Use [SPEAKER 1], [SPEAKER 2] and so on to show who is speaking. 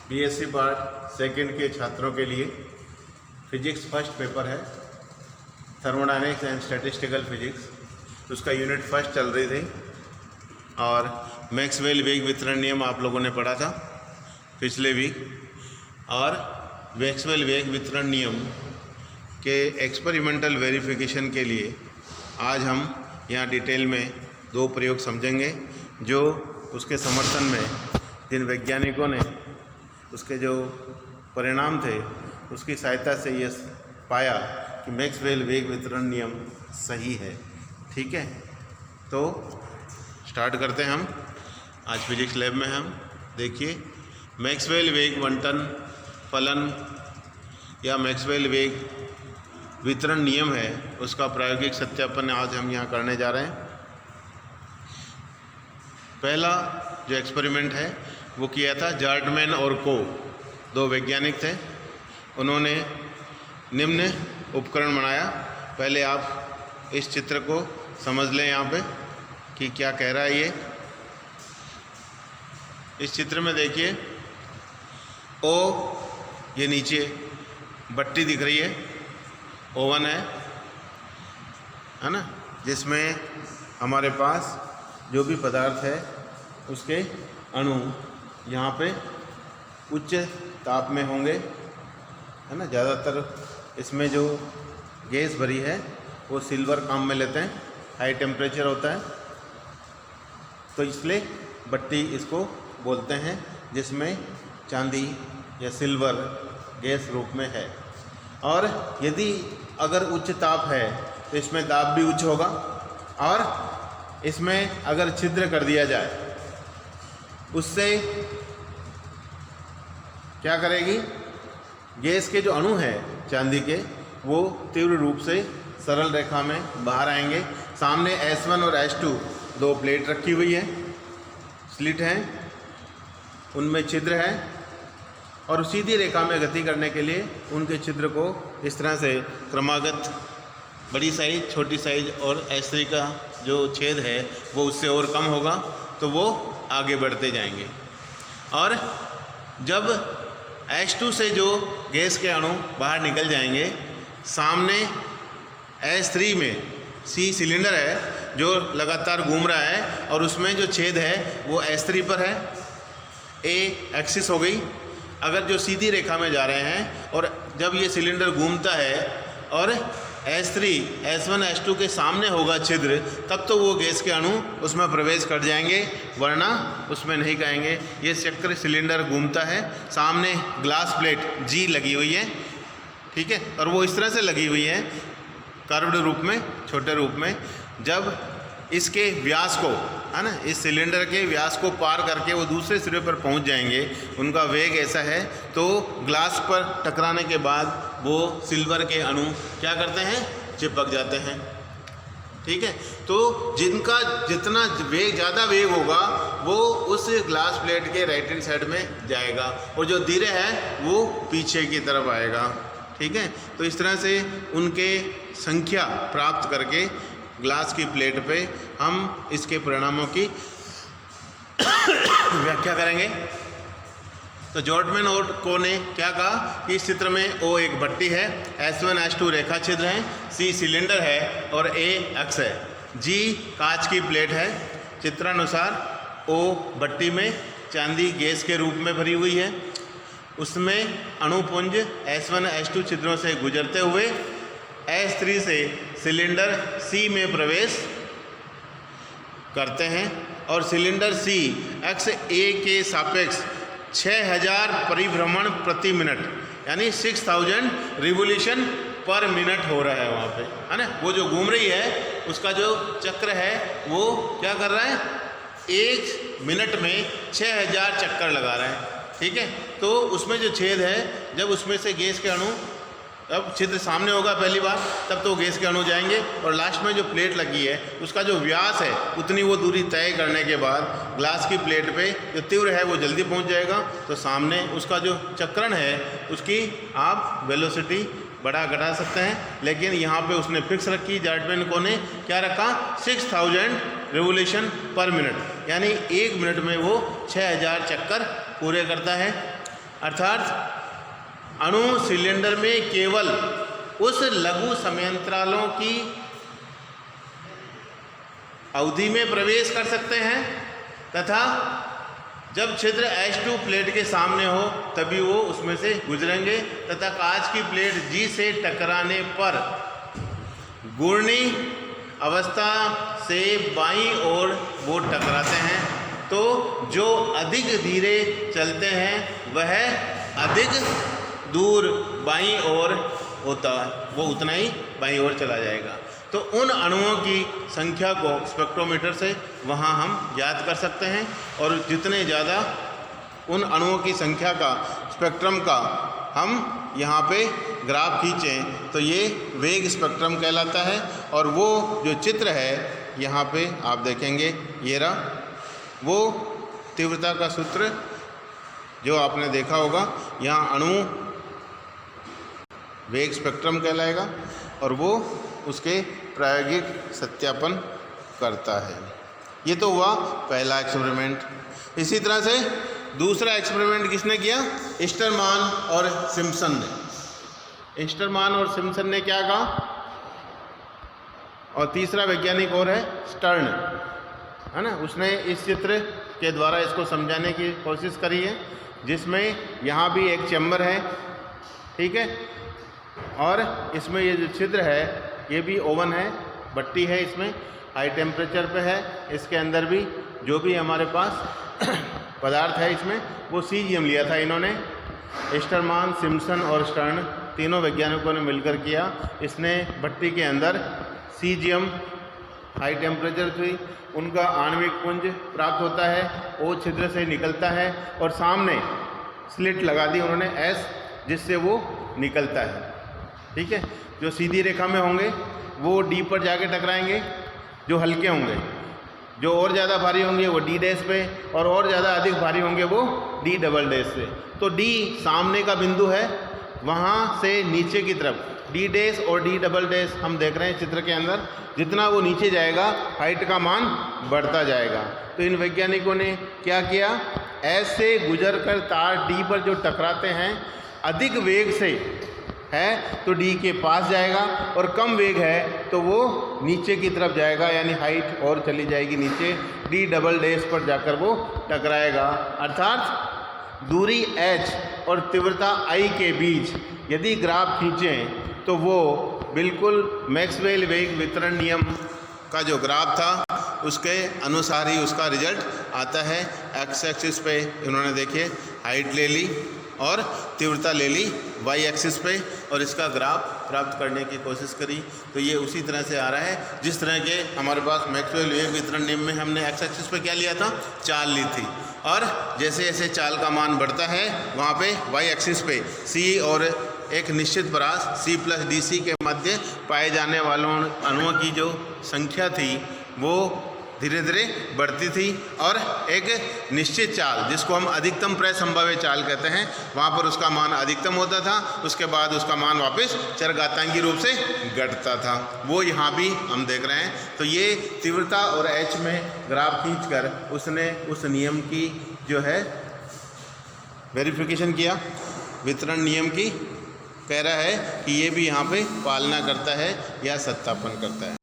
[SPEAKER 1] BSc part second के छात्रों के लिए फिजिक्स फर्स्ट पेपर है, थर्मोडायनेमिक्स एंड स्टैटिस्टिकल फिजिक्स। उसका यूनिट फर्स्ट चल रही थी और मैक्सवेल वेग वितरण नियम आप लोगों ने पढ़ा था पिछले वीक। और मैक्सवेल वेग वितरण नियम के एक्सपेरिमेंटल वेरिफिकेशन के लिए आज हम यहाँ डिटेल में दो प्रयोग समझेंगे, जो उसके समर्थन में जिन वैज्ञानिकों ने उसके जो परिणाम थे उसकी सहायता से ये पाया कि मैक्सवेल वेग वितरण नियम सही है। ठीक है, तो स्टार्ट करते हैं हम आज फिजिक्स लैब में। हम देखिए, मैक्सवेल वेग बंटन फलन या मैक्सवेल वेग वितरण नियम है, उसका प्रायोगिक सत्यापन आज हम यहाँ करने जा रहे हैं। पहला जो एक्सपेरिमेंट है वो किया था जार्डमैन और को, दो वैज्ञानिक थे। उन्होंने निम्न उपकरण बनाया। पहले आप इस चित्र को समझ लें यहाँ पे कि क्या कह रहा है ये। इस चित्र में देखिए, ओ ये नीचे भट्टी दिख रही है, ओवन है ना, जिसमें हमारे पास जो भी पदार्थ है उसके अणु यहाँ पे उच्च ताप में होंगे, है ना। ज़्यादातर इसमें जो गैस भरी है वो सिल्वर काम में लेते हैं, हाई टेम्परेचर होता है, तो इसलिए भट्टी इसको बोलते हैं, जिसमें चांदी या सिल्वर गैस रूप में है। और यदि अगर उच्च ताप है तो इसमें दाब भी उच्च होगा, और इसमें अगर छिद्र कर दिया जाए उससे क्या करेगी, गैस के जो अणु हैं चांदी के वो तीव्र रूप से सरल रेखा में बाहर आएंगे। सामने S1 और S2 दो प्लेट रखी हुई है, स्लिट हैं, उनमें छिद्र है, और सीधी रेखा में गति करने के लिए उनके छिद्र को इस तरह से क्रमागत बड़ी साइज, छोटी साइज और S3 का जो छेद है वो उससे और कम होगा, तो वो आगे बढ़ते जाएंगे। और जब S2 से जो गैस के अणु बाहर निकल जाएंगे, सामने S3 में C सिलेंडर है जो लगातार घूम रहा है, और उसमें जो छेद है वो S3 पर है। A एक्सिस हो गई। अगर जो सीधी रेखा में जा रहे हैं और जब ये सिलेंडर घूमता है और S3 S1 S2 के सामने होगा छिद्र, तब तो वो गैस के अणु उसमें प्रवेश कर जाएंगे, वरना उसमें नहीं जाएंगे। ये चक्र सिलेंडर घूमता है, सामने ग्लास प्लेट G लगी हुई है, ठीक है, और वो इस तरह से लगी हुई है कर्व्ड रूप में, छोटे रूप में। जब इसके व्यास को, है ना, इस सिलेंडर के व्यास को पार करके वो दूसरे सिरे पर पहुंच जाएंगे, उनका वेग ऐसा है, तो ग्लास पर टकराने के बाद वो सिल्वर के अणु क्या करते हैं, चिपक जाते हैं। ठीक है, तो जिनका जितना वेग, ज़्यादा वेग होगा वो उस ग्लास प्लेट के राइट हैंड साइड में जाएगा, और जो धीरे है वो पीछे की तरफ आएगा। ठीक है, तो इस तरह से उनके संख्या प्राप्त करके ग्लास की प्लेट पे हम इसके परिणामों की व्याख्या करेंगे। तो जॉर्डमैन और को ने क्या कहा कि इस चित्र में O एक भट्टी है, S1 S2 रेखा छिद्र हैं, C सिलेंडर है और A अक्ष है, G कांच की प्लेट है। चित्रानुसार O भट्टी में चांदी गैस के रूप में भरी हुई है, उसमें अणुपुंज S1 S2 छिद्रों से गुजरते हुए S3 से सिलेंडर C में प्रवेश करते हैं, और सिलेंडर C अक्ष A के सापेक्ष 6000 परिभ्रमण प्रति मिनट, यानी 6000 रिवोल्यूशन पर मिनट हो रहा है वहाँ पे, है ना। वो जो घूम रही है उसका जो चक्र है वो क्या कर रहा है, 1 मिनट में 6000 चक्कर लगा रहा है। ठीक है, तो उसमें जो छेद है, जब उसमें से गैस के अणु, अब छिद्र सामने होगा पहली बार, तब तो गैस के अणु जाएंगे, और लास्ट में जो प्लेट लगी है उसका जो व्यास है उतनी वो दूरी तय करने के बाद ग्लास की प्लेट पे जो तीव्र है वो जल्दी पहुंच जाएगा। तो सामने उसका जो चक्रण है उसकी आप वेलोसिटी बढ़ा घटा सकते हैं, लेकिन यहाँ पे उसने फिक्स रखी, जार्डमैन को ने क्या रखा, 6000 रिवोल्यूशन पर मिनट, यानी 1 मिनट में वो 6000 चक्कर पूरे करता है। अर्थात अणु सिलेंडर में केवल उस लघु समयांतरालों की अवधि में प्रवेश कर सकते हैं तथा जब छिद्र H2 प्लेट के सामने हो तभी वो उसमें से गुजरेंगे तथा कांच की प्लेट G से टकराने पर घूर्णी अवस्था से बाईं ओर वो टकराते हैं। तो जो अधिक धीरे चलते हैं वह अधिक दूर बाईं ओर होता है, वो उतना ही बाईं ओर चला जाएगा। तो उन अणुओं की संख्या को स्पेक्ट्रोमीटर से वहाँ हम ज्ञात कर सकते हैं और जितने ज़्यादा उन अणुओं की संख्या का स्पेक्ट्रम का हम यहाँ पे ग्राफ खींचें तो ये वेग स्पेक्ट्रम कहलाता है। और वो जो चित्र है यहाँ पे आप देखेंगे ये रहा, वो तीव्रता का सूत्र जो आपने देखा होगा, यहाँ अणु वेग स्पेक्ट्रम कहलाएगा और वो उसके प्रायोगिक सत्यापन करता है। ये तो हुआ पहला एक्सपेरिमेंट। इसी तरह से दूसरा एक्सपेरिमेंट किसने किया? ईस्टरमान और सिम्पसन ने। ईस्टरमान और सिम्पसन ने क्या कहा? और तीसरा वैज्ञानिक और है स्टर्न, है ना, उसने इस चित्र के द्वारा इसको समझाने की कोशिश करी है, जिसमें यहाँ भी एक चैम्बर है, ठीक है, और इसमें ये जो छिद्र है ये भी ओवन है, भट्टी है, इसमें हाई टेम्परेचर पे है। इसके अंदर भी जो भी हमारे पास पदार्थ है इसमें वो सीजियम लिया था इन्होंने। ईस्टरमान, सिम्पसन और स्टर्न तीनों वैज्ञानिकों ने मिलकर किया। इसने भट्टी के अंदर सीजियम हाई टेम्परेचर से उनका आणविक पुंज प्राप्त होता है, वो छिद्र से निकलता है और सामने स्लिट लगा दी उन्होंने एस, जिससे वो निकलता है, ठीक है। जो सीधी रेखा में होंगे वो डी पर जाके टकराएंगे, जो हल्के होंगे, जो और ज़्यादा भारी होंगे वो डी डैश पे, और ज़्यादा अधिक भारी होंगे वो डी डबल डैश से। तो डी सामने का बिंदु है, वहाँ से नीचे की तरफ डी डैश और डी डबल डैश हम देख रहे हैं चित्र के अंदर, जितना वो नीचे जाएगा हाइट का मान बढ़ता जाएगा। तो इन वैज्ञानिकों ने क्या किया? ऐसे गुजर कर तार डी पर जो टकराते हैं अधिक वेग से है तो डी के पास जाएगा, और कम वेग है तो वो नीचे की तरफ जाएगा, यानी हाइट और चली जाएगी नीचे, डी डबल डैश पर जाकर वो टकराएगा। अर्थात दूरी h और तीव्रता I के बीच यदि ग्राफ खींचें तो वो बिल्कुल मैक्सवेल वेग वितरण नियम का जो ग्राफ था उसके अनुसार ही उसका रिजल्ट आता है। एक्स एक्सिस पे इन्होंने देखिए हाइट ले ली और तीव्रता ले ली वाई एक्सिस पे, और इसका ग्राफ प्राप्त करने की कोशिश करी। तो ये उसी तरह से आ रहा है जिस तरह के हमारे पास मैक्सवेल वेग वितरण नियम में हमने एक्स एक्सिस पे क्या लिया था? चाल ली थी, और जैसे जैसे चाल का मान बढ़ता है वहाँ पे वाई एक्सिस पे सी और एक निश्चित परास C प्लस DC के मध्य पाए जाने वालों अणुओं की जो संख्या थी वो धीरे धीरे बढ़ती थी, और एक निश्चित चाल जिसको हम अधिकतम प्रसंभाव्य चाल कहते हैं वहाँ पर उसका मान अधिकतम होता था, उसके बाद उसका मान वापस चरघातांकी रूप से घटता था। वो यहाँ भी हम देख रहे हैं। तो ये तीव्रता और h में ग्राफ खींचकर उसने उस नियम की जो है वेरिफिकेशन किया, वितरण नियम की, कह रहा है कि ये भी यहाँ पे पालना करता है या सत्यापन करता है।